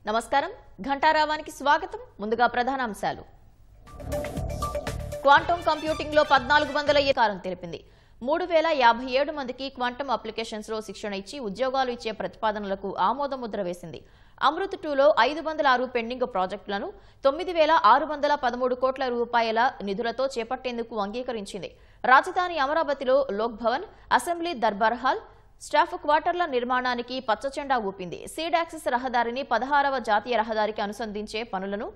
నమస్కారం ఘంటారావానికి స్వాగతం ముందుగా ప్రధానాంశాలు క్వాంటమ్ కంప్యూటింగ్ లో 1400 ఏకారం తెలిపింది 3057 మందికి క్వాంటమ్ అప్లికేషన్స్ లో శిక్షణ ఇచ్చి ఉద్యోగాలు ఇచ్చే ప్రతిపాదనలకు ఆమోద ముద్ర వేసింది అమృత్ 2లో 506 పెండింగ్ ప్రాజెక్టులను 9613 కోట్ల రూపాయల నిధులతో చేపట్టేందుకు అంగీకరించింది రాజధాని అమరావతిలో Lok Bhavan assembly Darbar hall staff క్వార్టర్ల నిర్మాణానికి పచ్చజెండా ఊపింది సీడ్ యాక్సెస్ రహదారిని 16వ జాతీయ రహదారికి అనుసంధించే పనులను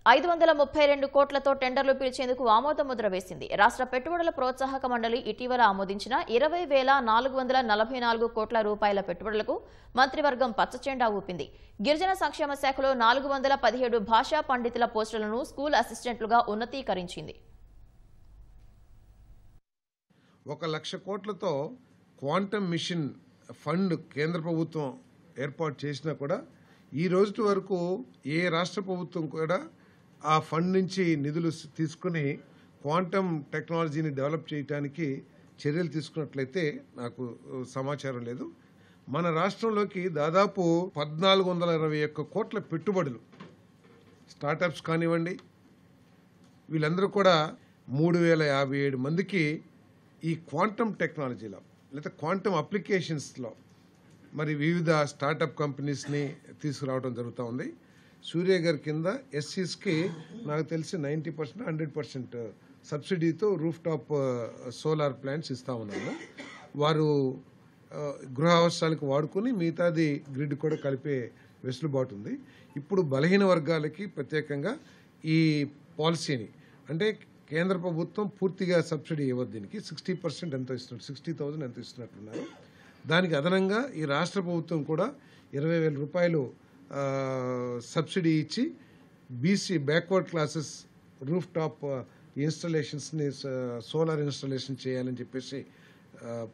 532 కోట్లతో టెండర్లు పిలిచేందుకు ఆమోద ముద్ర వేసింది రాష్ట్ర పెట్టుబడుల ప్రోత్సాహక మండలి ఇటీవల ఆమోదించిన 20,444 కోట్ల రూపాయల పెట్టుబడులకు మంత్రివర్గం పచ్చజెండా ఊపింది గిరిజన సంక్షేమ శాఖలో 417 భాషా పండితుల పోస్టులను స్కూల్ అసిస్టెంట్లుగా ఉన్నతీకరించింది 1 లక్ష కోట్లతో క్వాంటమ్ మిషన్ ఫండ్ కేంద్ర ప్రభుత్వం ఏర్పాటు చేసినా కూడా ఈ రోజు వరకు ఏ రాష్ట్ర ప్రభుత్వం కూడా ఆ ఫండ్ నుంచి నిధులు తీసుకుని క్వాంటమ్ టెక్నాలజీని డెవలప్ చేయడానికి చర్యలు తీసుకున్నట్లయితే నాకు సమాచారం లేదు మన రాష్ట్రంలోకి దాదాపు 1421 కోట్ల పెట్టుబడులు స్టార్టప్స్ కానివ్వండి వీళ్ళందరూ కూడా 3057 మందికి ఈ క్వాంటమ్ టెక్నాలజీలో లేదా క్వాంటమ్ అప్లికేషన్స్లో మరి వివిధ స్టార్టప్ కంపెనీస్ని తీసుకురావడం జరుగుతూ ఉంది సూర్య గారి కింద ఎస్సీస్కి నాకు తెలిసి 90% 100% సబ్సిడీతో రూఫ్ టాప్ సోలార్ ప్లాంట్స్ ఇస్తూ ఉన్నాము వారు గృహ అవసరాలకు వాడుకొని మిగతాది గ్రిడ్ కూడా కలిపే వెసులుబాటు ఉంది ఇప్పుడు బలహీన వర్గాలకి ప్రత్యేకంగా ఈ పాలసీని అంటే కేంద్ర ప్రభుత్వం పూర్తిగా సబ్సిడీ ఇవ్వదు దీనికి 60% ఎంతో ఇస్తున్నారు 60,000 ఎంతో ఇస్తున్నట్టున్నారు దానికి అదనంగా ఈ రాష్ట్ర ప్రభుత్వం కూడా 20,000 రూపాయలు సబ్సిడీ ఇచ్చి BC backward classes roof top ఇన్స్టాలేషన్స్ని సోలార్ ఇన్స్టాలేషన్ చేయాలని చెప్పేసి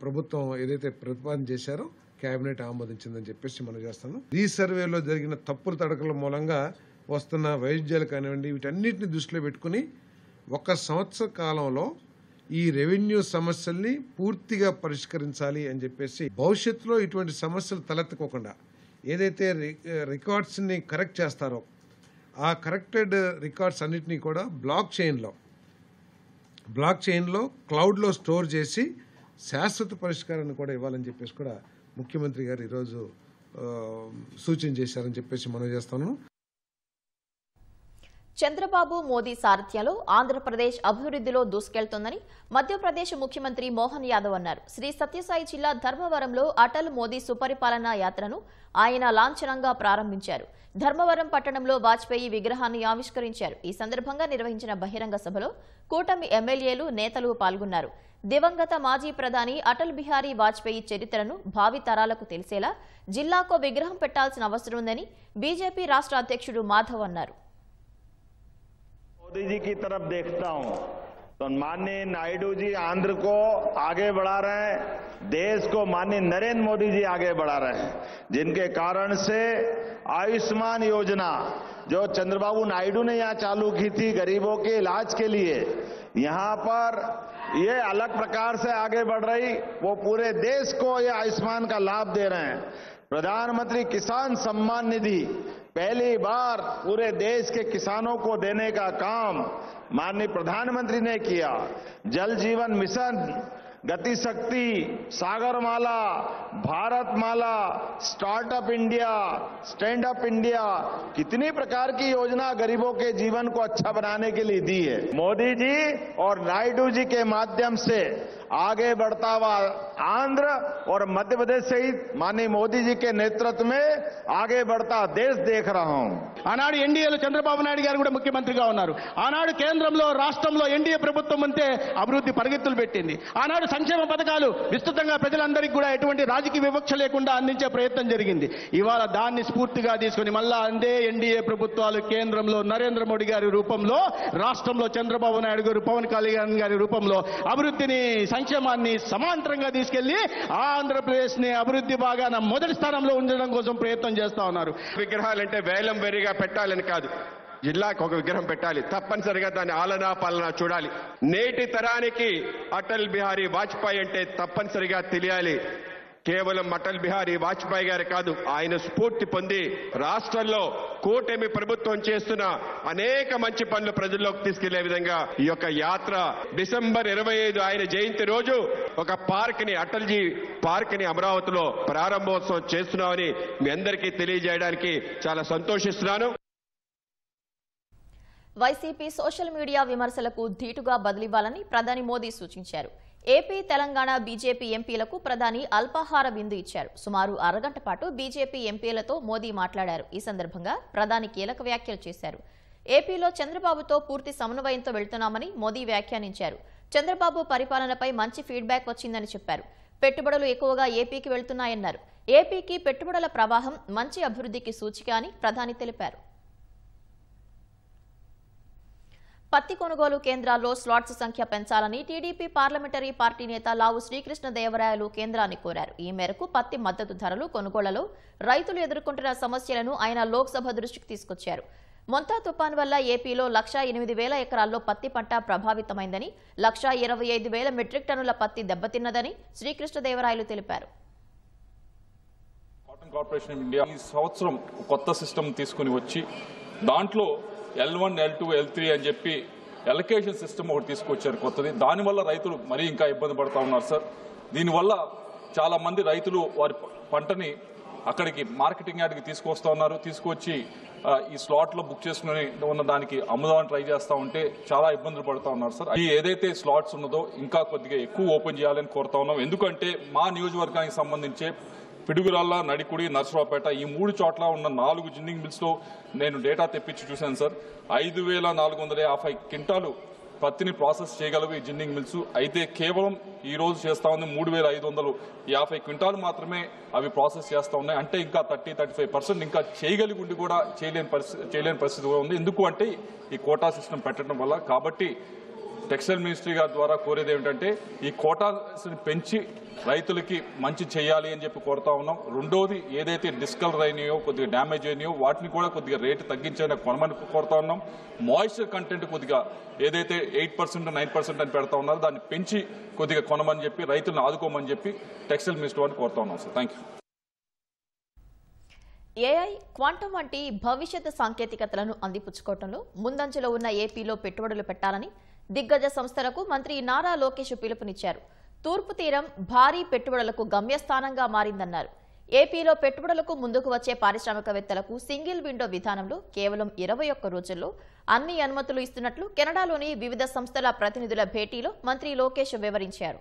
ప్రభుత్వం ఏదైతే ప్రతిపాదన చేశారో కేబినెట్ ఆమోదించిందని చెప్పేసి మనం చేస్తాను ఈ సర్వేలో జరిగిన తప్పుల తడకల మూలంగా వస్తున్న వైద్యాలు కానివ్వండి వీటన్నిటిని దృష్టిలో పెట్టుకుని 1 సంవత్సర కాలంలో ఈ రెవెన్యూ సమస్యల్ని పూర్తిగా పరిష్కరించాలి అని చెప్పేసి భవిష్యత్తులో ఇటువంటి సమస్యలు తలెత్తుకోకుండా ఏదైతే రికార్డ్స్ని కరెక్ట్ చేస్తారో ఆ కరెక్టెడ్ రికార్డ్స్ అన్నిటినీ కూడా బ్లాక్ చైన్లో క్లౌడ్లో స్టోర్ చేసి శాశ్వత పరిష్కారాన్ని కూడా ఇవ్వాలని చెప్పేసి కూడా ముఖ్యమంత్రి గారు ఈరోజు సూచన చేశారని చెప్పేసి మనం చేస్తాను చంద్రబాబు మోదీ సారథ్యంలో ఆంధ్రప్రదేశ్ అభివృద్ధిలో దూసుకెళ్తోందని మధ్యప్రదేశ్ ముఖ్యమంత్రి మోహన్ యాదవ్ అన్నారు శ్రీ సత్యసాయి జిల్లా ధర్మవరంలో అటల్ మోదీ సుపరిపాలనా యాత్రను ఆయన లాంఛనంగా ప్రారంభించారు ధర్మవరం పట్టణంలో వాజ్పేయి విగ్రహాన్ని ఆవిష్కరించారు ఈ సందర్భంగా నిర్వహించిన బహిరంగ సభలో కూటమి ఎమ్మెల్యేలు నేతలు పాల్గొన్నారు దివంగత మాజీ ప్రధాని అటల్ బిహారీ వాజ్పేయి చరిత్రను భావి తరాలకు తెలిసేలా జిల్లాకో విగ్రహం పెట్టాల్సిన అవసరం ఉందని బీజేపీ రాష్ట్ర అధ్యక్షుడు మాధవ్ అన్నారు मोदी जी की तरफ देखता हूं तो माननीय नायडू जी आंध्र को आगे बढ़ा रहे हैं देश को माननीय नरेंद्र मोदी जी आगे बढ़ा रहे हैं जिनके कारण से आयुष्मान योजना जो चंद्रबाबू नायडू ने यहां चालू की थी गरीबों के इलाज के लिए यहां पर ये अलग प्रकार से आगे बढ़ रही वो पूरे देश को ये आयुष्मान का लाभ दे रहे हैं प्रधानमंत्री किसान सम्मान निधि पहली बार पूरे देश के किसानों को देने का काम माननीय प्रधानमंत्री ने किया जल जीवन मिशन गति शक्ति Sagarmala Bharatmala startup India stand up India कितनी प्रकार की योजना गरीबों के जीवन को अच्छा बनाने के लिए दी है मोदी जी और नायडू जी के माध्यम से आगे बढ़ता हुआ आंध्र और मध्य प्रदेश सहित माननीय मोदी जी के नेतृत्व में आगे बढ़ता देश देख रहा हूं ఆనాడు ఎన్డీఏలో చంద్రబాబు నాయుడు గారు కూడా ముఖ్యమంత్రిగా ఉన్నారు ఆనాడు కేంద్రంలో రాష్ట్రంలో ఎన్డీఏ ప్రభుత్వం ఉంటే అభివృద్ధి పరిగెత్తులు పెట్టింది ఆనాడు సంక్షేమ పథకాలు విస్తృతంగా ప్రజలందరికీ కూడా ఎటువంటి రాజకీయ వివక్ష లేకుండా అందించే ప్రయత్నం జరిగింది ఇవాళ దాన్ని స్ఫూర్తిగా తీసుకుని మళ్ళా అందే ఎన్డీఏ ప్రభుత్వాలు కేంద్రంలో నరేంద్ర మోడీ గారి రూపంలో రాష్ట్రంలో చంద్రబాబు నాయుడు గారు పవన్ కళ్యాణ్ గారి రూపంలో అభివృద్ధిని సంక్షేమాన్ని సమాంతరంగా తీసుకెళ్లి ఆంధ్రప్రదేశ్ ని అభివృద్ధి భాగాన మొదటి స్థానంలో ఉంచడం కోసం ప్రయత్నం చేస్తా ఉన్నారు విగ్రహాలంటే వేలం వెరిగా పెట్టాలని కాదు జిల్లాకు ఒక విగ్రహం పెట్టాలి తప్పనిసరిగా దాని ఆలనా పాలన చూడాలి నేటి తరానికి అటల్ బిహారీ వాజ్పేయి అంటే తప్పనిసరిగా తెలియాలి కేవలం అటల్ బిహారీ వాజ్పేయి గారు కాదు, ఆయన స్ఫూర్తి పొంది రాష్ట్రంలో కూటమి ప్రభుత్వం చేస్తున్న అనేక మంచి పనులు ప్రజల్లోకి తీసుకెళ్లే విధంగా ఈ యొక్క యాత్ర డిసెంబర్ 25 ఆయన జయంతి రోజు ఒక పార్క్ ని, అటల్జీ పార్క్ ని అమరావతిలో ప్రారంభోత్సవం చేస్తున్నామని మీ అందరికీ తెలియజేయడానికి చాలా సంతోషిస్తున్నాను. వైసీపీ సోషల్ మీడియా విమర్శలకు ధీటుగా బదిలివ్వాలని ప్రధాని మోదీ సూచించారు. ఏపీ, తెలంగాణ బీజేపీ ఎంపీలకు ప్రధాని అల్పాహార విందు ఇచ్చారు. సుమారు అరగంట పాటు బీజేపీ ఎంపీలతో మోదీ మాట్లాడారు. ఈ సందర్భంగా ప్రధాని కీలక వ్యాఖ్యలు చేశారు. ఏపీలో చంద్రబాబుతో పూర్తి సమన్వయంతో వెళ్తున్నామని మోదీ వ్యాఖ్యానించారు. చంద్రబాబు పరిపాలనపై మంచి ఫీడ్బ్యాక్ వచ్చిందని చెప్పారు. పెట్టుబడులు ఎక్కువగా ఏపీకి వెళ్తున్నాయన్నారు. ఏపీకి పెట్టుబడుల ప్రవాహం మంచి అభివృద్ధికి సూచిక అని ప్రధాని తెలిపారు. పత్తి కొనుగోలు కేంద్రాల్లో స్లాట్స్ సంఖ్య పెంచాలని టీడీపీ పార్లమెంటరీ పార్టీ నేత లావు శ్రీకృష్ణదేవరాయలు కేంద్రాన్ని కోరారు. ఈ మేరకు పత్తి మద్దతు ధరలు కొనుగోళ్లలో రైతులు ఎదుర్కొంటున్న సమస్యలను ఆయన లోక్సభ దృష్టికి తీసుకొచ్చారు. మొంతా తుపాన్ వల్ల ఏపీలో 1,08,000 ఎకరాల్లో పత్తి పంట ప్రభావితమైందని, 1,25,000 మెట్రిక్ టన్నుల పత్తి దెబ్బతిన్నదని శ్రీకృష్ణదేవరాయలు తెలిపారు. కాటన్ కార్పొరేషన్ ఆఫ్ ఇండియా ఈ సంవత్సరం కొత్త సిస్టమ్ తీసుకుని వచ్చి దాంట్లో L1, L2, L3 అని చెప్పి ఎలకేషన్ సిస్టమ్ ఒకటి తీసుకొచ్చారు కొత్తది. దానివల్ల రైతులు మరీ ఇంకా ఇబ్బంది పడుతూ ఉన్నారు సార్. దీనివల్ల చాలా మంది రైతులు వారి పంటని అక్కడికి మార్కెటింగ్ యార్డ్కి తీసుకొస్తా ఉన్నారు. తీసుకొచ్చి ఈ స్లాట్లో బుక్ చేసుకుని ఉన్న దానికి అమ్ముదామని ట్రై చేస్తూ ఉంటే చాలా ఇబ్బందులు పడుతూ ఉన్నారు సార్. ఈ ఏదైతే స్లాట్స్ ఉన్నదో ఇంకా కొద్దిగా ఎక్కువ ఓపెన్ చేయాలని కోరుతా ఉన్నాం. ఎందుకంటే మా నియోజకవర్గానికి సంబంధించే పిడుగురాళ్ళ, నడికుడి, నర్సరావుపేట ఈ 3 చోట్ల ఉన్న 4 జిన్నింగ్ మిల్స్ లో నేను డేటా తెప్పించి చూశాను సార్. 5,450 క్వింటాలు పత్తిని ప్రాసెస్ చేయగలవు ఈ జిన్నింగ్ మిల్స్. అయితే కేవలం ఈ రోజు చేస్తా ఉంది 3,550 క్వింటాలు మాత్రమే అవి ప్రాసెస్ చేస్తా ఉన్నాయి. అంటే ఇంకా 30-35% ఇంకా చేయగలిగి ఉండి కూడా చేయలేని పరిస్థితి కూడా ఉంది. ఎందుకు అంటే ఈ కోటా సిస్టమ్ పెట్టడం వల్ల. కాబట్టి టెక్స్టైల్ మినిస్ట్రీ గారి ద్వారా కోరేది ఏమిటంటే ఈ కోటాని పెంచి రైతులకి మంచి చేయాలి అని చెప్పి కోరుతా ఉన్నాం. రెండోది ఏదైతే డిస్కలర్ అయినాయో, కొద్దిగా డ్యామేజ్ అయినాయో వాటిని కూడా కొద్దిగా రేటు తగ్గించని కొనమని కోరుతా ఉన్నాం. మాయిశ్చర్ కంటెంట్ కొద్దిగా ఏదైతే 8%, 9% అని పెడతా ఉన్నారో దాన్ని పెంచి కొద్దిగా కొనమని చెప్పి రైతులను ఆదుకోమని చెప్పి టెక్స్టైల్ మినిస్టర్ వారిని కోరుతా ఉన్నాం sir. Thank you. AI, quantum వంటి భవిష్యత్ సాంకేతికతలను అందిపుచ్చుకోవడంలో ముందంజలో ఉన్న ఏపీలో పెట్టుబడులు పెట్టాలని దిగ్గజ సంస్థలకు మంత్రి నారా లోకేష్ పిలుపునిచ్చారు. తూర్పు తీరం భారీ పెట్టుబడులకు గమ్యస్థానంగా మారిందన్నారు. ఏపీలో పెట్టుబడులకు ముందుకు వచ్చే పారిశ్రామికవేత్తలకు సింగిల్ విండో విధానంలో కేవలం 21 రోజుల్లో అన్ని అనుమతులు ఇస్తున్నట్లు కెనడాలోని వివిధ సంస్థల ప్రతినిధుల భేటీలో మంత్రి లోకేష్ వివరించారు.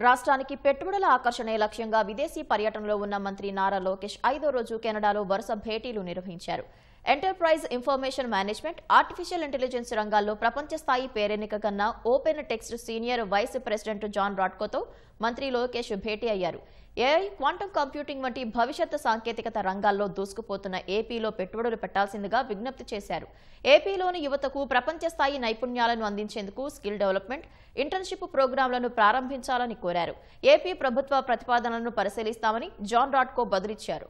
రాష్ట్రానికి పెట్టుబడుల ఆకర్షణే లక్ష్యంగా విదేశీ పర్యటనలో ఉన్న మంత్రి నారా లోకేష్ 5వ రోజు కెనడాలో వరుస భేటీలు నిర్వహించారు. Enterprise information management, artificial intelligence రంగాల్లో ప్రపంచ స్థాయి పేరెన్నిక కన్న Open Text senior vice president John రాట్కోతో మంత్రి లోకేష్ భేటీ అయ్యారు. ఏఐ, క్వాంటం కంప్యూటింగ్ వంటి భవిష్యత్ సాంకేతికత రంగాల్లో దూసుకుపోతున్న ఏపీలో పెట్టుబడులు పెట్టాల్సిందిగా విజ్ఞప్తి చేశారు. ఏపీలోని యువతకు ప్రపంచ స్థాయి నైపుణ్యాలను అందించేందుకు స్కిల్ డెవలప్మెంట్, ఇంటర్న్షిప్ ప్రోగ్రాంలను ప్రారంభించాలని కోరారు. ఏపీ ప్రభుత్వ ప్రతిపాదనలను పరిశీలిస్తామని జాన్ రాట్కో బదులిచ్చారు.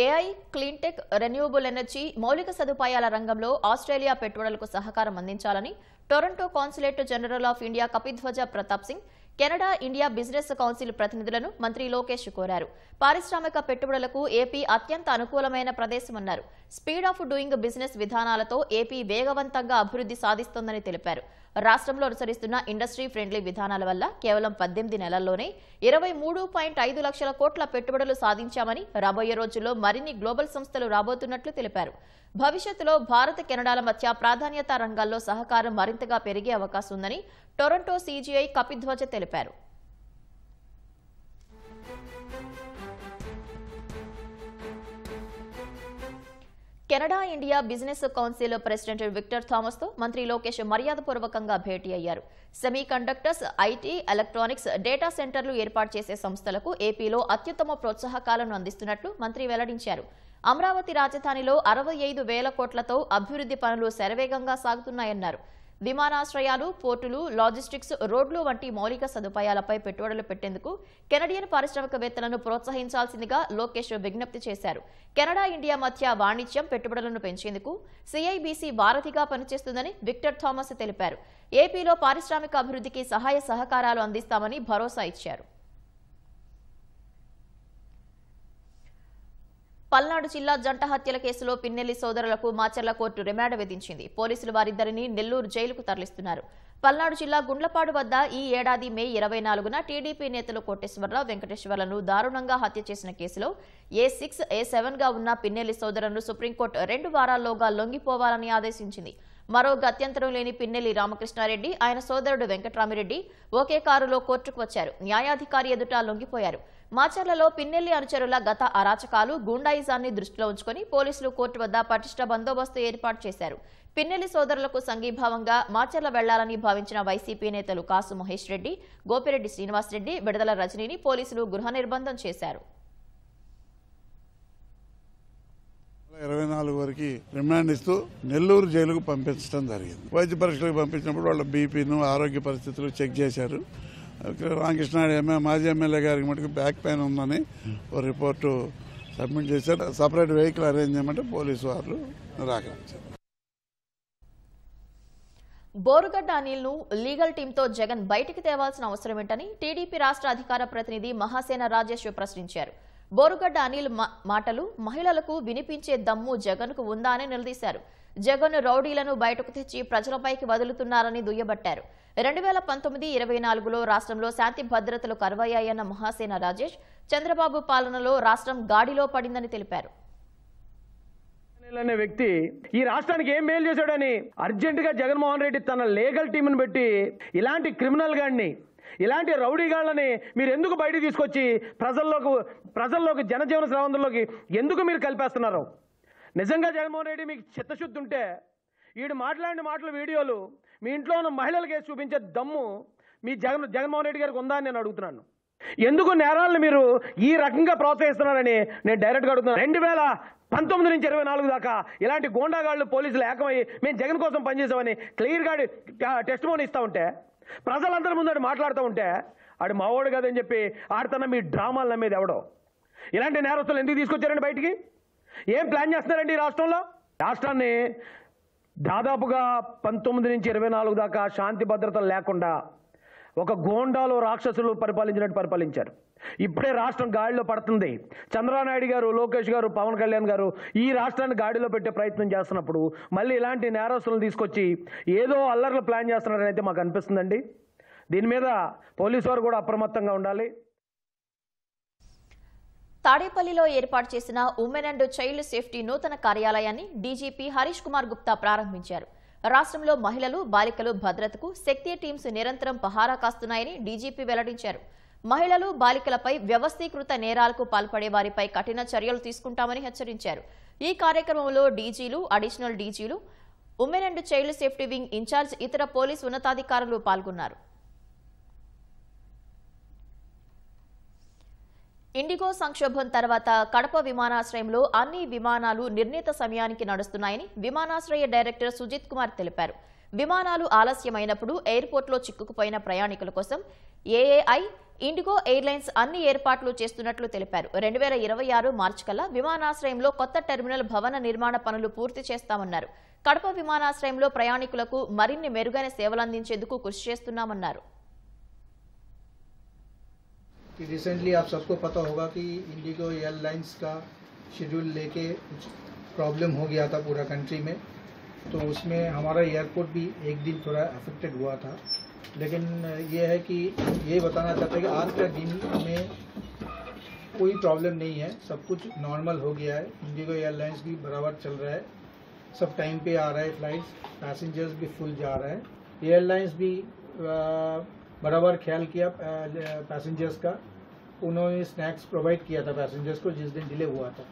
ఏఐ, క్లీన్టెక్, రెన్యూవబుల్ ఎనర్జీ, మౌలిక సదుపాయాల రంగంలో ఆస్ట్రేలియా పెట్టుబడులకు సహకారం అందించాలని Toronto consulate general of India Kapidhwaj Pratap Singh Canada India business council ప్రతినిధులను మంత్రి లోకేష్ కోరారు. పారిశ్రామిక పెట్టుబడులకు ఏపీ అత్యంత అనుకూలమైన ప్రదేశమన్నారు. స్పీడ్ ఆఫ్ డూయింగ్ బిజినెస్ విధానాలతో ఏపీ వేగవంతంగా అభివృద్ధి సాధిస్తోందని తెలిపారు. రాష్ట్రంలో అనుసరిస్తున్న ఇండస్ట్రీ ఫ్రెండ్లీ విధానాల వల్ల కేవలం 18 నెలల్లోనే 23.5 లక్షల కోట్ల పెట్టుబడులు సాధించామని, రాబోయే రోజుల్లో మరిన్ని గ్లోబల్ సంస్థలు రాబోతున్నట్లు తెలిపారు. భవిష్యత్తులో భారత్, కెనడాల మధ్య ప్రాధాన్యత రంగాల్లో సహకారం మరింతగా పెరిగే అవకాశం ఉందని టొరంటో సీజీఐ కపిధ్వజ తెలిపారు. Canada India business council president Victor Thomas తో మంత్రి లోకేష్ మర్యాదపూర్వకంగా భేటీ అయ్యారు. Semiconductors, IT, electronics, data సెంటర్లు ఏర్పాటు చేసే సంస్థలకు ఏపీలో అత్యుత్తమ ప్రోత్సాహకాలను అందిస్తున్నట్లు మంత్రి వెల్లడించారు. అమరావతి రాజధానిలో 65,000 కోట్లతో అభివృద్ధి పనులు శరవేగంగా సాగుతున్నాయన్నారు. విమానాశ్రయాలు, పోర్టులు, లాజిస్టిక్స్, రోడ్లు వంటి మౌలిక సదుపాయాలపై పెట్టుబడులు పెట్టేందుకు కెనడియన్ పారిశ్రామికవేత్తలను ప్రోత్సహించాల్సిందిగా లోకేష్ విజ్ఞప్తి చేశారు. కెనడా, ఇండియా మధ్య వాణిజ్యం, పెట్టుబడులను పెంచేందుకు CIBC వారధిగా పనిచేస్తుందని విక్టర్ థామస్ తెలిపారు. ఏపీలో పారిశ్రామిక అభివృద్ధికి సహాయ సహకారాలు అందిస్తామని భరోసా ఇచ్చారు. పల్నాడు జిల్లా జంట హత్యల కేసులో పిన్నెల్లి సోదరులకు మాచర్ల కోర్టు రిమాండ్ విధించింది. పోలీసులు వారిద్దరిని నెల్లూరు జైలుకు తరలిస్తున్నారు. పల్నాడు జిల్లా గుండ్లపాడు వద్ద ఈ ఏడాది మే 24న టీడీపీ నేతలు కోటేశ్వరరావు, వెంకటేశ్వర్లను దారుణంగా హత్య చేసిన కేసులో A6, A7గా ఉన్న పిన్నెల్లి సోదరులను సుప్రీంకోర్టు 2 వారాల్లోగా లొంగిపోవాలని ఆదేశించింది. మరో గత్యంతరం లేని పిన్నెల్లి రామకృష్ణారెడ్డి, ఆయన సోదరుడు వెంకట్రామిరెడ్డి ఒకే కారులో కోర్టుకు వచ్చారు. న్యాయాధికారి ఎదుట లొంగిపోయారు. మాచర్లలో పిన్నెల్లి అనుచరుల గత అరాచకాలు, గూండాయిజాన్ని దృష్టిలో ఉంచుకుని పోలీసులు కోర్టు వద్ద పటిష్ట బందోబస్తు ఏర్పాటు చేశారు. పిన్నెల్లి సోదరులకు సంఘీభావంగా మాచర్ల వెళ్లాలని భావించిన వైసీపీ నేతలు కాసు మహేష్ రెడ్డి, గోపిరెడ్డి శ్రీనివాసరెడ్డి, విడుదల రజనీని పోలీసులు గృహ నిర్బంధం చేశారు. 24 వరకు రిమాండ్ ఇస్తూ నెల్లూరు జైలుకు పంపించడం జరిగింది. వైద్య పరీక్షలకు పంపించినప్పుడు వాళ్ళ బీపీను, ఆరోగ్య పరిస్థితులు చెక్ చేశారు. రామకృష్ణ మాజీ ఎమ్మెల్యే గారికి మటుకు బ్యాక్ పెయిన్ ఉందని ఓ రిపోర్టు సబ్మిట్ చేశారు. సపరేట్ వెహికల్ అరేంజ్ చేయమంటే పోలీసు వాళ్ళు నిరాకరించారు. బోరుగడ్డ అనిల్ను లీగల్ టీంతో జగన్ బయటికి తేవాల్సిన అవసరమేంటని టీడీపీ రాష్ట్ర అధికార ప్రతినిధి మహాసేన రాజేష్ ప్రశ్నించారు. బోరుగడ్డ అనిల్ మాటలు మహిళలకు వినిపించే దమ్ము జగన్కు ఉందా అని నిలదీశారు. జగన్ రౌడీలను బయటకు తెచ్చి ప్రజలపైకి వదులుతున్నారని దుయ్యబట్టారు. 2019-24లో రాష్ట్రంలో శాంతి భద్రతలు కరువయ్యాయన్న మహాసేన రాజేష్, చంద్రబాబు పాలనలో రాష్ట్రం గాడిలో పడిందని తెలిపారు. అనే వ్యక్తి ఈ రాష్ట్రానికి ఏం మేలు చేశాడని అర్జెంట్ గా జగన్మోహన్ రెడ్డి తన లీగల్ టీంను పెట్టి ఇలాంటి క్రిమినల్ గాడిని, ఇలాంటి రౌడీగాళ్ళని మీరు ఎందుకు బయటకు తీసుకొచ్చి ప్రజల్లోకి జనజీవన స్రవంతుల్లోకి ఎందుకు మీరు కలిపేస్తున్నారు? నిజంగా జగన్మోహన్ రెడ్డి మీకు చిత్తశుద్ధి ఉంటే వీడు మాట్లాడిన మాటలు, వీడియోలు మీ ఇంట్లో ఉన్న మహిళలకే చూపించే దమ్ము మీ జగన్మోహన్ రెడ్డి గారికి ఉందా అని నేను అడుగుతున్నాను. ఎందుకు నేరాలను మీరు ఈ రకంగా ప్రోత్సహిస్తున్నారని నేను డైరెక్ట్గా అడుగుతున్నాను. 2019 నుంచి 24 దాకా ఇలాంటి గోండాగాళ్ళు పోలీసులు ఏకమయ్యి మేము జగన్ కోసం పనిచేసామని క్లియర్గా టెస్ట్ మోన్ ఇస్తూ ఉంటే, ప్రజలందరి ముందు మాట్లాడుతూ ఉంటే ఆడు మావోడు కదని చెప్పి ఆడుతున్న మీ డ్రామాలు నమ్మేది ఎవడో? ఇలాంటి నేరస్తులు ఎందుకు తీసుకొచ్చారండి బయటికి? ఏం ప్లాన్ చేస్తున్నారండి ఈ రాష్ట్రంలో? రాష్ట్రాన్ని దాదాపుగా 19 నుంచి 24 దాకా శాంతి భద్రతలు లేకుండా ఒక గోండాలు, రాక్షసులు పరిపాలించినట్టు పరిపాలించారు. ఇప్పుడే రాష్ట్రం గాడిలో పడుతుంది. చంద్రబాబు నాయుడు గారు, లోకేష్ గారు, పవన్ కళ్యాణ్ గారు ఈ రాష్ట్రాన్ని గాడిలో పెట్టే ప్రయత్నం చేస్తున్నప్పుడు మళ్ళీ ఇలాంటి నేరస్తులను తీసుకొచ్చి ఏదో అల్లర్లు ప్లాన్ చేస్తున్నారని అయితే మాకు అనిపిస్తుందండి. దీని మీద పోలీసు వారు కూడా అప్రమత్తంగా ఉండాలి. తాడేపల్లిలో ఏర్పాటు చేసిన ఉమెన్ అండ్ చైల్డ్ సేఫ్టీ నూతన కార్యాలయాన్ని డీజీపీ హరీష్ కుమార్ గుప్తా ప్రారంభించారు. రాష్ట్రంలో మహిళలు, బాలికలు భద్రతకు శక్తి టీమ్స్ నిరంతరం పహారా కాస్తున్నాయని డీజీపీ వెల్లడించారు. మహిళలు, బాలికలపై వ్యవస్థీకృత నేరాలకు పాల్పడే వారిపై కఠిన చర్యలు తీసుకుంటామని హెచ్చరించారు. ఈ కార్యక్రమంలో డీజీలు, అడిషనల్ డీజీలు, women and child safety wing incharge, ఇతర పోలీసు ఉన్నతాధికారులు పాల్గొన్నారు. ఇండిగో సంక్షోభం తర్వాత కడప విమానాశ్రయంలో అన్ని విమానాలు నిర్ణీత సమయానికి నడుస్తున్నాయని విమానాశ్రయ డైరెక్టర్ సుజిత్ కుమార్ తెలిపారు. విమానాలు ఆలస్యమైనప్పుడు ఎయిర్పోర్ట్లో చిక్కుకుపోయిన ప్రయాణికుల కోసం ఏఏఐ, ఇండిగో ఎయిర్లైన్స్ అన్ని ఏర్పాట్లు చేస్తున్నట్లు తెలిపారు. 2026 మార్చి కల్లా విమానాశ్రయంలో కొత్త టెర్మినల్ భవన నిర్మాణ పనులు పూర్తి చేస్తామన్నారు. కడప విమానాశ్రయంలో ప్రయాణికులకు మరిన్ని మెరుగైన సేవలందించేందుకు కృషి చేస్తున్నామన్నారు. रिसेंटली आप सबको पता होगा कि इंडिगो एयरलाइंस का शेड्यूल लेके कुछ प्रॉब्लम हो गया था पूरा कंट्री में, तो उसमें हमारा एयरपोर्ट भी एक दिन थोड़ा अफेक्टेड हुआ था. लेकिन ये है कि ये बताना चाहते हैं कि आज का दिन में कोई प्रॉब्लम नहीं है, सब कुछ नॉर्मल हो गया है. इंडिगो एयरलाइंस भी बराबर चल रहा है, सब टाइम पे आ रहा है फ्लाइट्स, पैसेंजर्स भी फुल जा रहा है. एयरलाइंस भी बराबर ख्याल किया पैसेंजर्स का, उन्होंने स्नैक्स प्रोवाइड किया था पैसेंजर्स को जिस दिन डिले हुआ था.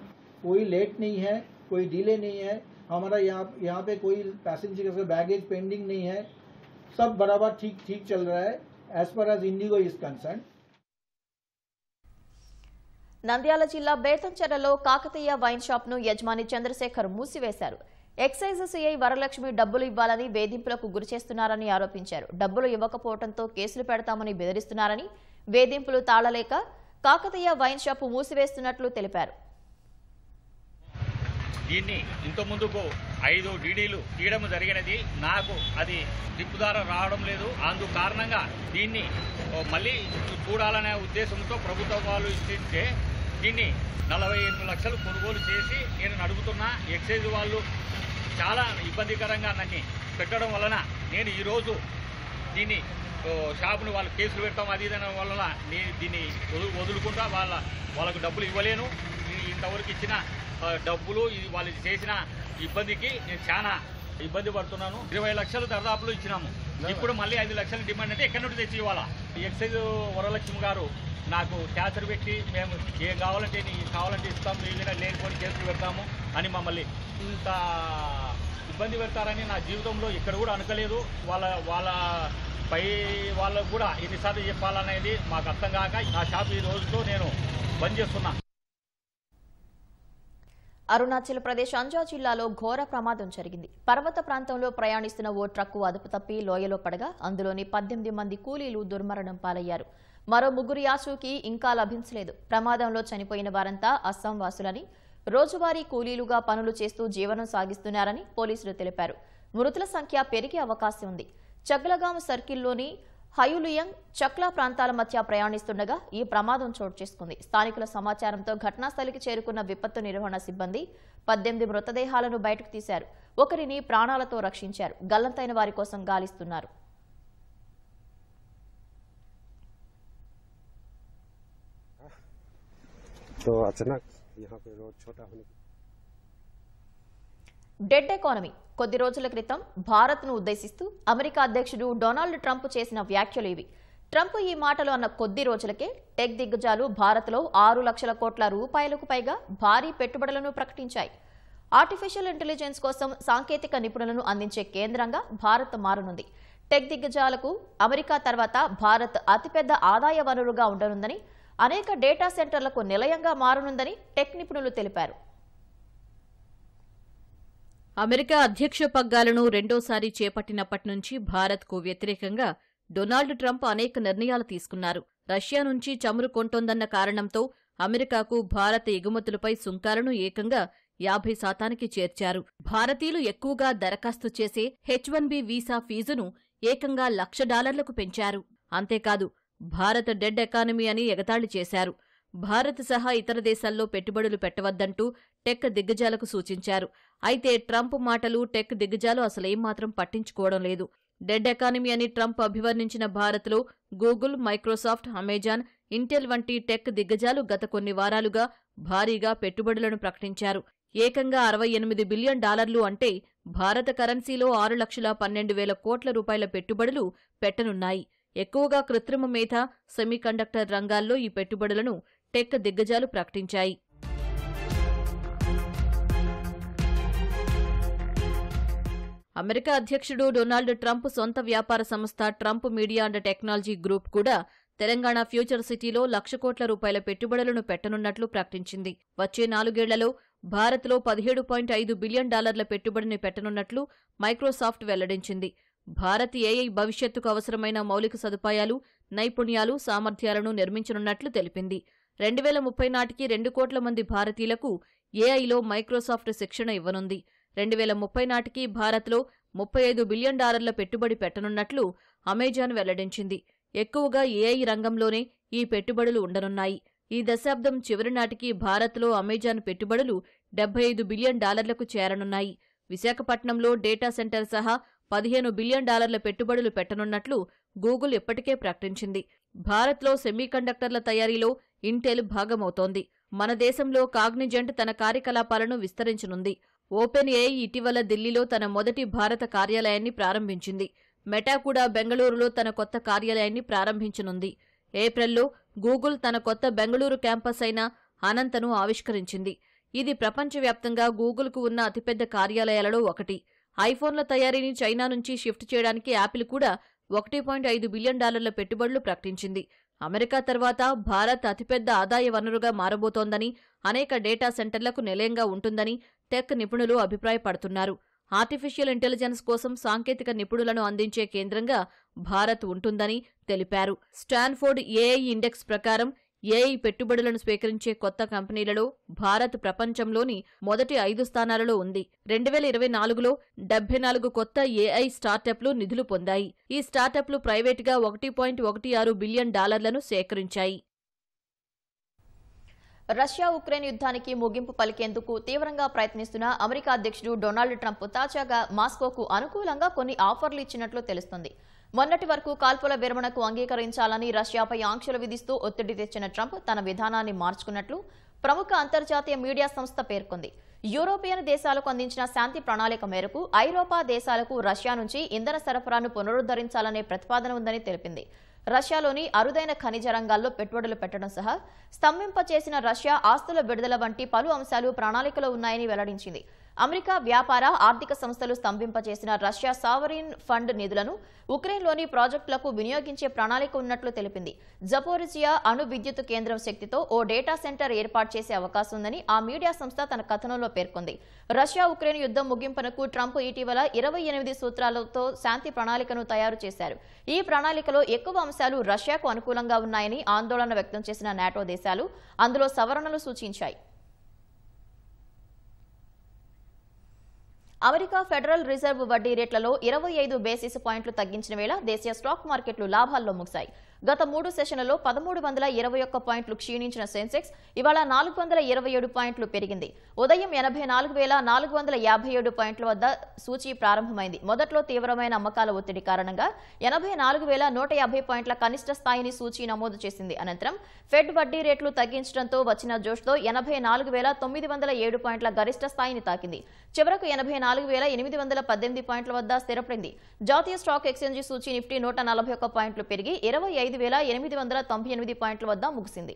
कोई लेट नहीं है, कोई डिले नहीं है. हमारा यहाँ पे कोई पैसेंजर्स का बैगेज पेंडिंग नहीं है, सब बराबर ठीक चल रहा है as per as IndiGo is concern. Nandyal జిల్లా బేతంచెర్లలో కాకతీయ వైన్ షాప్ ను యజమాని చంద్రశేఖర్ మూసివేశారు. ఎక్సైజ్ సిఐ వరలక్ష్మి డబ్బులు ఇవ్వాలని వేధింపులకు గురిచేస్తున్నారని ఆరోపించారు. డబ్బులు ఇవ్వకపోవడంతో కేసులు పెడతామని బెదిరిస్తున్నారని, వేధింపులు తాళలేక కాకతీయ వైన్ షాపు మూసివేస్తున్నట్లు తెలిపారు. దీన్ని ఇంత ముందుకు 5 డీడీలు తీయడం జరిగినది. నాకు అది దిక్కుదార రావడం లేదు. అందుకు కారణంగా దీన్ని మళ్ళీ చూడాలనే ఉద్దేశంతో ప్రభుత్వం వాళ్ళు ఇస్తే దీన్ని 48 లక్షలు కొనుగోలు చేసి నేను నడుపుతున్నా. ఎక్సైజ్ వాళ్ళు చాలా ఇబ్బందికరంగా నన్ను పెట్టడం వలన నేను ఈరోజు దీన్ని షాపుని వాళ్ళు కేసులు పెడతాం అది ఇదన వలన నేను దీన్ని వదులుకుంటా. వాళ్ళకు డబ్బులు ఇవ్వలేను. ఇంతవరకు ఇచ్చిన డబ్బులు ఇది వాళ్ళు చేసిన ఇబ్బందికి నేను చాలా ఇబ్బంది పడుతున్నాను. 20 లక్షలు దర్దాపులు ఇచ్చినాము. ఇప్పుడు మళ్ళీ 5 లక్షలు డిమాండ్ అంటే ఎక్కడి నుండి తెచ్చి ఇవ్వాలా? ఎక్సైజ్ వరలక్ష్మి గారు నాకు క్యాచర్ పెట్టి మేము ఏం కావాలంటే కావాలంటే ఇస్తాం, ఏదైనా లేనిపోని కేసులు పెడతాము అని మమ్మల్ని ఇంత ఇబ్బంది పెడతారని నా జీవితంలో ఇక్కడ కూడా అనుకోలేదు. వాళ్ళ పై వాళ్ళకు కూడా ఎన్నిసార్లు చెప్పాలనేది మాకు అర్థం కాక నా షాప్ ఈ రోజుతో నేను బంద్ చేస్తున్నా. అరుణాచల్ ప్రదేశ్ అంజా జిల్లాలో ఘోర ప్రమాదం జరిగింది. పర్వత ప్రాంతంలో ప్రయాణిస్తున్న ఓ ట్రక్కు అదుపు తప్పి లోయలో పడగా అందులోని 18 మంది కూలీలు దుర్మరణం పాలయ్యారు. మరో 3 ఆచూకీ ఇంకా లభించలేదు. ప్రమాదంలో చనిపోయిన వారంతా అస్సాం వాసులని, రోజువారీ కూలీలుగా పనులు చేస్తూ జీవనం సాగిస్తున్నారని పోలీసులు తెలిపారు. మృతుల సంఖ్య పెరిగే అవకాశం ఉంది. చగ్లగాం సర్కిల్లోని హయులియంగ్, చక్లా ప్రాంతాల మధ్య ప్రయాణిస్తుండగా ఈ ప్రమాదం చోటు చేసుకుంది. స్థానికుల సమాచారంతో ఘటనాస్థలికి చేరుకున్న విపత్తు నిర్వహణ సిబ్బంది 18 మృతదేహాలను బయటకు తీశారు. ఒకరిని ప్రాణాలతో రక్షించారు. గల్లంతైన వారి కోసం గాలిస్తున్నారు. Dead economy. కొద్ది రోజుల క్రితం భారత్ను ఉద్దేశిస్తూ అమెరికా అధ్యక్షుడు డొనాల్డ్ ట్రంప్ చేసిన వ్యాఖ్యలు ఇవి. ట్రంప్ ఈ మాటలు అన్న కొద్ది రోజులకే టెక్ దిగ్గజాలు భారత్లో 6 లక్షల కోట్ల రూపాయలకు పైగా భారీ పెట్టుబడులను ప్రకటించాయి. ఆర్టిఫిషియల్ ఇంటెలిజెన్స్ కోసం సాంకేతిక నిపుణులను అందించే కేంద్రంగా భారత్ మారనుంది. టెక్ దిగ్గజాలకు అమెరికా తర్వాత భారత్ అతిపెద్ద ఆదాయ వనరుగా ఉండనుందని, అనేక డేటా సెంటర్లకు నిలయంగా మారనుందని టెక్ నిపుణులు తెలిపారు. అమెరికా అధ్యక్ష పగ్గాలను రెండోసారి చేపట్టినప్పటి నుంచి భారత్కు వ్యతిరేకంగా డొనాల్డ్ ట్రంప్ అనేక నిర్ణయాలు తీసుకున్నారు. రష్యా నుంచి చమురు కొంటోందన్న కారణంతో అమెరికాకు భారత ఎగుమతులపై సుంకాలను ఏకంగా 50% చేర్చారు. భారతీయులు ఎక్కువగా దరఖాస్తు చేసే H-1B వీసా ఫీజును ఏకంగా $1,00,000 పెంచారు. అంతేకాదు భారత డెడ్ ఎకానమీ అని ఎగతాళి చేశారు. భారత్ సహా ఇతర దేశాల్లో పెట్టుబడులు పెట్టవద్దంటూ టెక్ దిగ్గజాలకు సూచించారు. అయితే ట్రంప్ మాటలు టెక్ దిగ్గజాలు అసలేమాత్రం పట్టించుకోవడం లేదు. డెడ్ ఎకానమీ అని ట్రంప్ అభివర్ణించిన భారత్లో గూగుల్, మైక్రోసాఫ్ట్, అమెజాన్, ఇంటెల్ వంటి టెక్ దిగ్గజాలు గత కొన్ని వారాలుగా భారీగా పెట్టుబడులను ప్రకటించారు. ఏకంగా $68 బిలియన్ అంటే భారత కరెన్సీలో 6,12,000 కోట్ల రూపాయల పెట్టుబడులు పెట్టనున్నాయి. ఎక్కువగా కృత్రిమ మేధ, సెమీకండక్టర్ రంగాల్లో ఈ పెట్టుబడులను టెక్ దిగ్గజాలు ప్రకటించాయి. అమెరికా అధ్యక్షుడు డొనాల్డ్ ట్రంప్ సొంత వ్యాపార సంస్థ Trump media and technology group కూడా తెలంగాణ ఫ్యూచర్ సిటీలో 1,00,000 కోట్ల రూపాయల పెట్టుబడులను పెట్టనున్నట్లు ప్రకటించింది. వచ్చే 4 ఏళ్లలో భారత్లో $17.5 బిలియన్ పెట్టుబడిని పెట్టనున్నట్లు మైక్రోసాఫ్ట్ వెల్లడించింది. భారత్ ఏఐ భవిష్యత్తుకు అవసరమైన మౌలిక సదుపాయాలు, నైపుణ్యాలు, సామర్థ్యాలను నిర్మించనున్నట్లు తెలిపింది. 2030 నాటికి 2 కోట్ల మంది భారతీయులకు ఏఐలో మైక్రోసాఫ్ట్ శిక్షణ ఇవ్వనుంది. 2030 నాటికి భారత్లో $35 బిలియన్ పెట్టుబడి పెట్టనున్నట్లు అమెజాన్ వెల్లడించింది. ఎక్కువగా ఏఐ రంగంలోనే ఈ పెట్టుబడులు ఉండనున్నాయి. ఈ దశాబ్దం చివరి నాటికి భారత్లో అమెజాన్ పెట్టుబడులు $75 బిలియన్ చేరనున్నాయి. విశాఖపట్నంలో డేటా సెంటర్ సహా $15 బిలియన్ పెట్టుబడులు పెట్టనున్నట్లు గూగుల్ ఇప్పటికే ప్రకటించింది. భారత్లో సెమీకండక్టర్ల తయారీలో ఇంటెల్ భాగమవుతోంది. మన దేశంలో కాగ్నిజెంట్ తన కార్యకలాపాలను విస్తరించనుంది. ఓపెన్ ఏఐ ఇటీవల ఢిల్లీలో తన మొదటి భారత కార్యాలయాన్ని ప్రారంభించింది. మెటా కూడా బెంగళూరులో తన కొత్త కార్యాలయాన్ని ప్రారంభించనుంది. ఏప్రిల్లో గూగుల్ తన కొత్త బెంగళూరు క్యాంపస్ అయిన అనంతను ఆవిష్కరించింది. ఇది ప్రపంచవ్యాప్తంగా గూగుల్కు ఉన్న అతిపెద్ద కార్యాలయాలలో ఒకటి. ఐఫోన్ల తయారీని చైనా నుంచి షిఫ్ట్ చేయడానికి యాపిల్ కూడా $1.5 బిలియన్ పెట్టుబడులు ప్రకటించింది. అమెరికా తర్వాత భారత్ అతిపెద్ద ఆదాయ వనరుగా మారబోతోందని, అనేక డేటా సెంటర్లకు నిలయంగా ఉంటుందని టెక్ నిపుణులు అభిప్రాయపడుతున్నారు. ఆర్టిఫిషియల్ ఇంటెలిజెన్స్ కోసం సాంకేతిక నిపుణులను అందించే కేంద్రంగా భారత్ ఉంటుందని తెలిపారు. స్టాన్ఫోర్డ్ ఏఐ ఇండెక్స్ ప్రకారం ఏఐ పెట్టుబడులను స్వీకరించే కొత్త కంపెనీలలో భారత్ ప్రపంచంలోని మొదటి 5 స్థానాలలో ఉంది. 2024లో 74 కొత్త ఏఐ స్టార్టప్లు నిధులు పొందాయి. ఈ స్టార్టప్లు ప్రైవేటుగా $1.16 బిలియన్ సేకరించాయి. రష్యా ఉక్రెయిన్ యుద్ధానికి ముగింపు పలికేందుకు తీవ్రంగా ప్రయత్నిస్తున్న అమెరికా అధ్యక్షుడు డొనాల్డ్ ట్రంప్ తాజాగా మాస్కోకు అనుకూలంగా కొన్ని ఆఫర్లు ఇచ్చినట్లు తెలుస్తోంది. మొన్నటి వరకు కాల్పుల విరమణకు అంగీకరించాలని రష్యాపై ఆంక్షలు విధిస్తూ ఒత్తిడి తెచ్చిన ట్రంప్ తన విధానాన్ని మార్చుకున్నట్లు ప్రముఖ అంతర్జాతీయ మీడియా సంస్థ పేర్కొంది. యూరోపియన్ దేశాలకు అందించిన శాంతి ప్రణాళిక మేరకు ఐరోపా దేశాలకు రష్యా నుంచి ఇంధన సరఫరాను పునరుద్ధరించాలనే ప్రతిపాదన ఉందని తెలిపింది. రష్యాలోని అరుదైన ఖనిజ రంగాల్లో పెట్టుబడులు పెట్టడం సహా స్తంభింపచేసిన రష్యా ఆస్తుల విడుదల వంటి పలు అంశాలు ప్రణాళికలో ఉన్నాయని వెల్లడించింది. అమెరికా వ్యాపార ఆర్థిక సంస్థలు స్తంభింపచేసిన రష్యా సావరిన్ ఫండ్ నిధులను ఉక్రెయిన్లోని ప్రాజెక్టులకు వినియోగించే ప్రణాళిక ఉన్నట్లు తెలిపింది. జపోరిజియా అణు విద్యుత్ కేంద్రం శక్తితో ఓ డేటా సెంటర్ ఏర్పాటు చేసే అవకాశం ఉందని ఆ మీడియా సంస్థ తన కథనంలో పేర్కొంది. రష్యా ఉక్రెయిన్ యుద్ధం ముగింపునకు ట్రంప్ ఇటీవల 28 సూత్రాలతో శాంతి ప్రణాళికను తయారు చేశారు. ఈ ప్రణాళికలో ఎక్కువ అంశాలు రష్యాకు అనుకూలంగా ఉన్నాయని ఆందోళన వ్యక్తం చేసిన నాటో దేశాలు అందులో సవరణలు సూచించాయి. అమెరికా ఫెడరల్ రిజర్వ్ వడ్డీ రేట్లలో 25 బేసిస్ పాయింట్లు తగ్గించిన వేళ దేశీయ స్టాక్ మార్కెట్లు లాభాల్లో ముగిశాయి. గత 3 సెషన్లలో 1321 పాయింట్లు క్షీణించిన సెన్సెక్స్ ఇవాళ 427 పాయింట్లు పెరిగింది. ఉదయం 84,457 పాయింట్ల వద్ద సూచీ ప్రారంభమైంది. మొదట్లో తీవ్రమైన అమ్మకాల ఒత్తిడి కారణంగా 84,150 పాయింట్ల కనిష్ట స్థాయిని సూచీ నమోదు చేసింది. అనంతరం ఫెడ్ వడ్డీ రేట్లు తగ్గించడంతో వచ్చిన జోష్తో 84,907 పాయింట్ల గరిష్ట స్థాయిని తాకింది. చివరకు 84,818 పాయింట్ల వద్ద స్థిరపడింది. జాతీయ స్టాక్ ఎక్స్చేంజి సూచీ నిఫ్టీ 141 పాయింట్లు పెరిగి 25,898 పాయింట్ల వద్ద ముగిసింది.